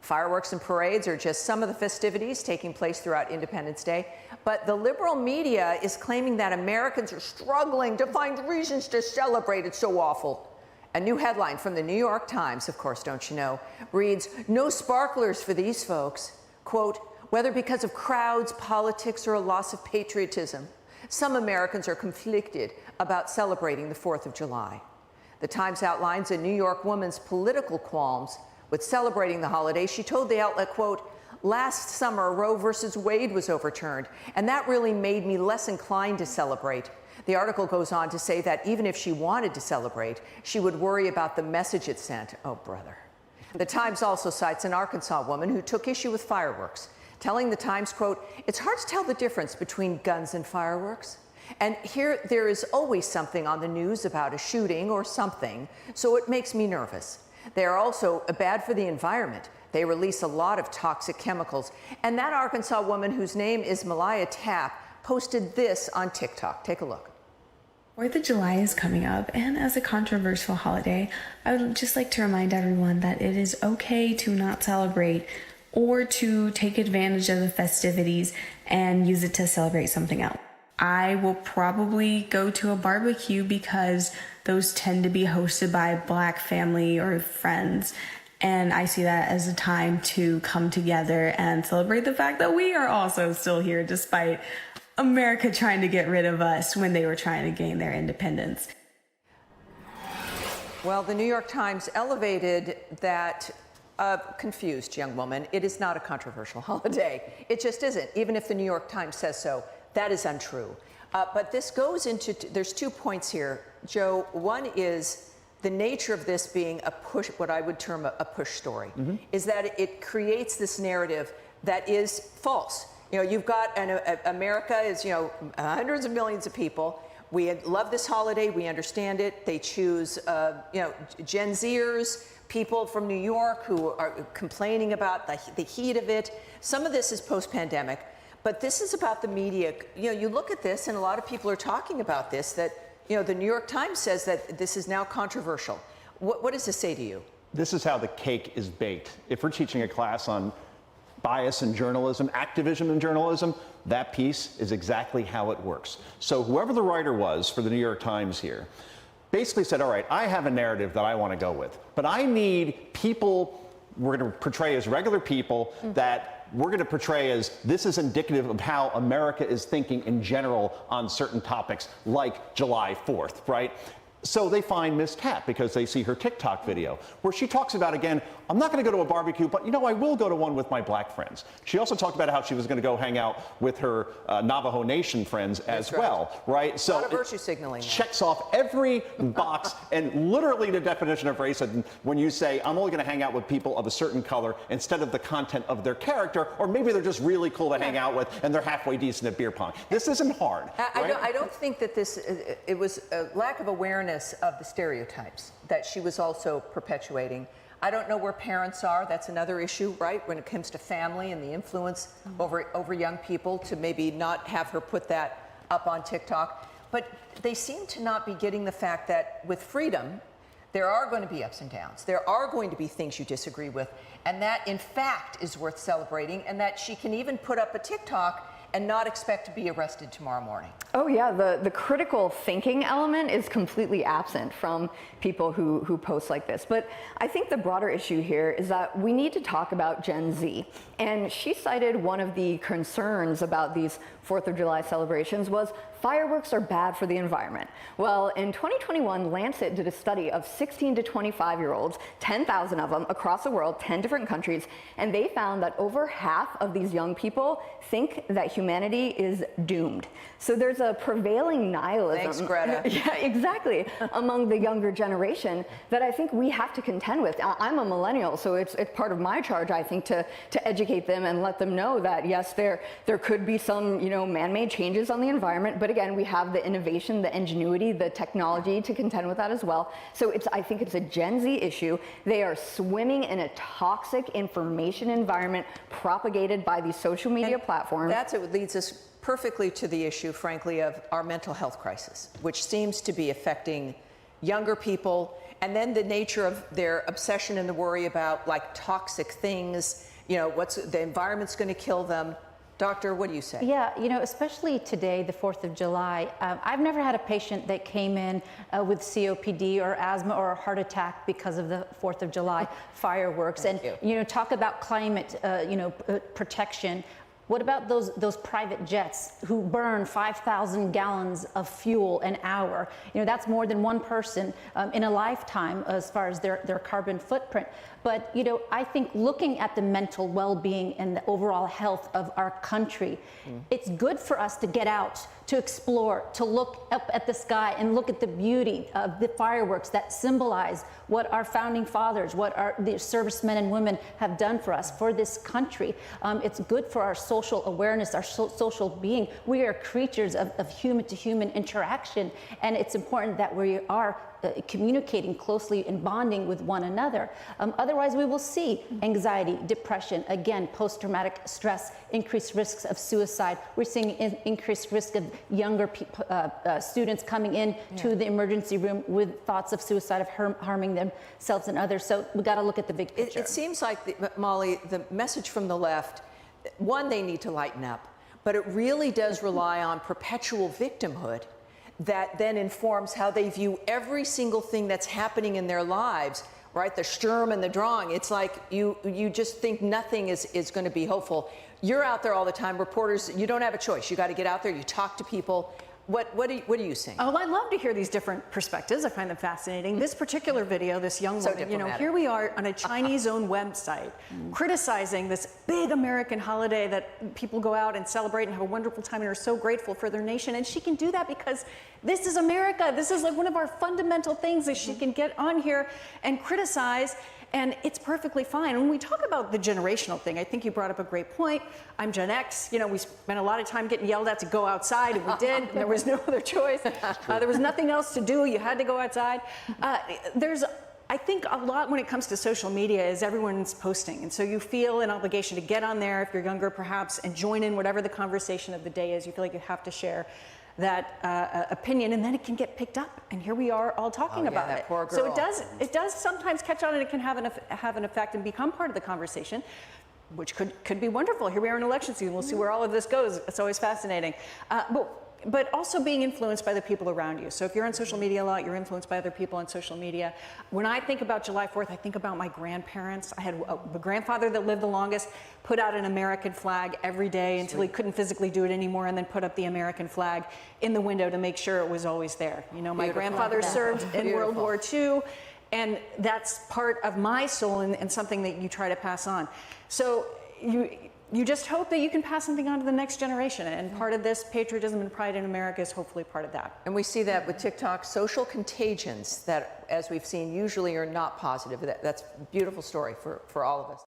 Fireworks and parades are just some of the festivities taking place throughout Independence Day. But the liberal media is claiming that Americans are struggling to find reasons to celebrate. It's so awful. A new headline from the New York Times, of course, don't you know, reads, "No sparklers for these folks." Quote, "Whether because of crowds, politics, or a loss of patriotism, some Americans are conflicted about celebrating the 4th of July. The Times outlines a New York woman's political qualms with celebrating the holiday. She told the outlet, quote, "Last summer, Roe versus Wade was overturned, and that really made me less inclined to celebrate." The article goes on to say that even if she wanted to celebrate, she would worry about the message it sent. Oh, brother. The Times also cites an Arkansas woman who took issue with fireworks, telling the Times, quote, "It's hard to tell the difference between guns and fireworks. And here there is always something on the news about a shooting or something, so it makes me nervous. They are also bad for the environment. They release a lot of toxic chemicals." And that Arkansas woman, whose name is Malaya Tapp, posted this on TikTok. Take a look. 4th of July is coming up, and as a controversial holiday, I would just like to remind everyone that it is okay to not celebrate or to take advantage of the festivities and use it to celebrate something else. I will probably go to a barbecue because those tend to be hosted by Black family or friends. And I see that as a time to come together and celebrate the fact that we are also still here despite America trying to get rid of us when they were trying to gain their independence. Well, the New York Times elevated that confused young woman. It is not a controversial holiday. It just isn't, even if the New York Times says so. That is untrue. But this goes into, there's 2 points here, Joe. One is the nature of this being a push, what I would term a push story, is that it creates this narrative that is false. You know, you've got, America is, you know, hundreds of millions of people. We love this holiday. We understand it. They choose, you know, Gen Zers, people from New York who are complaining about the heat of it. Some of this is post-pandemic. But this is about the media. You know, you look at this, and a lot of people are talking about this, that, you know, the New York Times says that this is now controversial. What does this say to you? This is how the cake is baked. If we're teaching a class on bias in journalism, activism in journalism, that piece is exactly how it works. So whoever the writer was for the New York Times here basically said, all right, I have a narrative that I want to go with, but I need people we're going to portray as regular people that we're going to portray as this is indicative of how America is thinking in general on certain topics like July 4th, right? So they find Ms. Tapp because they see her TikTok video where she talks about, again, I'm not going to go to a barbecue, but, you know, I will go to one with my Black friends. She also talked about how she was going to go hang out with her Navajo Nation friends as well, right? So a lot of virtue signaling. Checks off every box and literally the definition of race when you say, I'm only going to hang out with people of a certain color instead of the content of their character, or maybe they're just really cool to hang out with and they're halfway decent at beer pong. This isn't hard. I don't think that this, it was a lack of awareness of the stereotypes that she was also perpetuating. I don't know where parents are. That's another issue, right? When it comes to family and the influence over young people, to maybe not have her put that up on TikTok. But they seem to not be getting the fact that with freedom, there are going to be ups and downs. There are going to be things you disagree with. And that, in fact, is worth celebrating. And that she can even put up a TikTok and not expect to be arrested tomorrow morning. Oh yeah, the critical thinking element is completely absent from people who post like this. But I think the broader issue here is that we need to talk about Gen Z. And she cited one of the concerns about these 4th of July celebrations was fireworks are bad for the environment. Well, in 2021, Lancet did a study of 16 to 25-year-olds, 10,000 of them across the world, 10 different countries, and they found that over half of these young people think that humanity is doomed. So there's a prevailing nihilism. Thanks, Greta. Yeah, exactly. Among the younger generation that I think we have to contend with. I'm a millennial, so it's part of my charge, I think, to educate them and let them know that yes, there could be some, you know, man-made changes on the environment, but again, we have the innovation, the ingenuity, the technology to contend with that as well. So I think it's a Gen Z issue. They are swimming in a toxic information environment propagated by these social media platforms. That's what leads us perfectly to the issue, frankly, of our mental health crisis, which seems to be affecting younger people. and then the nature of their obsession and the worry about like toxic things, you know, what's the environment's going to kill them. Doctor, what do you say? Yeah, you know, especially today, the 4th of July, I've never had a patient that came in with COPD or asthma or a heart attack because of the 4th of July fireworks. Thank and, you. know, talk about climate, protection. What about those private jets who burn 5,000 gallons of fuel an hour? You know, that's more than one person in a lifetime as far as their carbon footprint. But, you know, I think looking at the mental well-being and the overall health of our country, it's good for us to get out, to explore, to look up at the sky and look at the beauty of the fireworks that symbolize what our founding fathers, what the servicemen and women have done for us, for this country. It's good for our social awareness, our social being. We are creatures of human-to-human interaction, and it's important that we are communicating closely and bonding with one another. Otherwise, we will see anxiety, depression, again, post-traumatic stress, increased risks of suicide. We're seeing increased risk of younger students coming in to the emergency room with thoughts of suicide, of harming themselves and others. So we got to look at the big picture. It seems like, Molly, the message from the left, one, they need to lighten up, but it really does rely on perpetual victimhood that then informs how they view every single thing that's happening in their lives, right? The Sturm and the Drang. It's like you just think nothing is going to be hopeful. You're out there all the time. Reporters, you don't have a choice. You got to get out there. You talk to people. What are you seeing? Oh, I love to hear these different perspectives. I find them fascinating. This particular video, this young So woman, you know, diplomatic. here we are on a Chinese-owned website criticizing this big American holiday that people go out and celebrate and have a wonderful time and are so grateful for their nation. And she can do that because this is America. This is like one of our fundamental things that she can get on here and criticize. And it's perfectly fine. When we talk about the generational thing, I think you brought up a great point. I'm Gen X. You know, we spent a lot of time getting yelled at to go outside, and we did. And there was no other choice. There was nothing else to do. You had to go outside. I think a lot when it comes to social media is everyone's posting. And so you feel an obligation to get on there, if you're younger perhaps, and join in whatever the conversation of the day is. You feel like you have to share that opinion, and then it can get picked up, and here we are all talking about that it. poor So girl. it does sometimes catch on, and it can have an effect and become part of the conversation, which could be wonderful. Here we are in election season. We'll see where all of this goes. It's always fascinating. But also being influenced by the people around you. So if you're on social media a lot, you're influenced by other people on social media. When I think about July 4th, I think about my grandparents. I had a grandfather that lived the longest, put out an American flag every day until he couldn't physically do it anymore, and then put up the American flag in the window to make sure it was always there. You know, my Beautiful. grandfather served in Beautiful. World War II, and that's part of my soul and something that you try to pass on. So you just hope that you can pass something on to the next generation. And part of this patriotism and pride in America is hopefully part of that. And we see that with TikTok, social contagions that, as we've seen, usually are not positive. That's a beautiful story for all of us.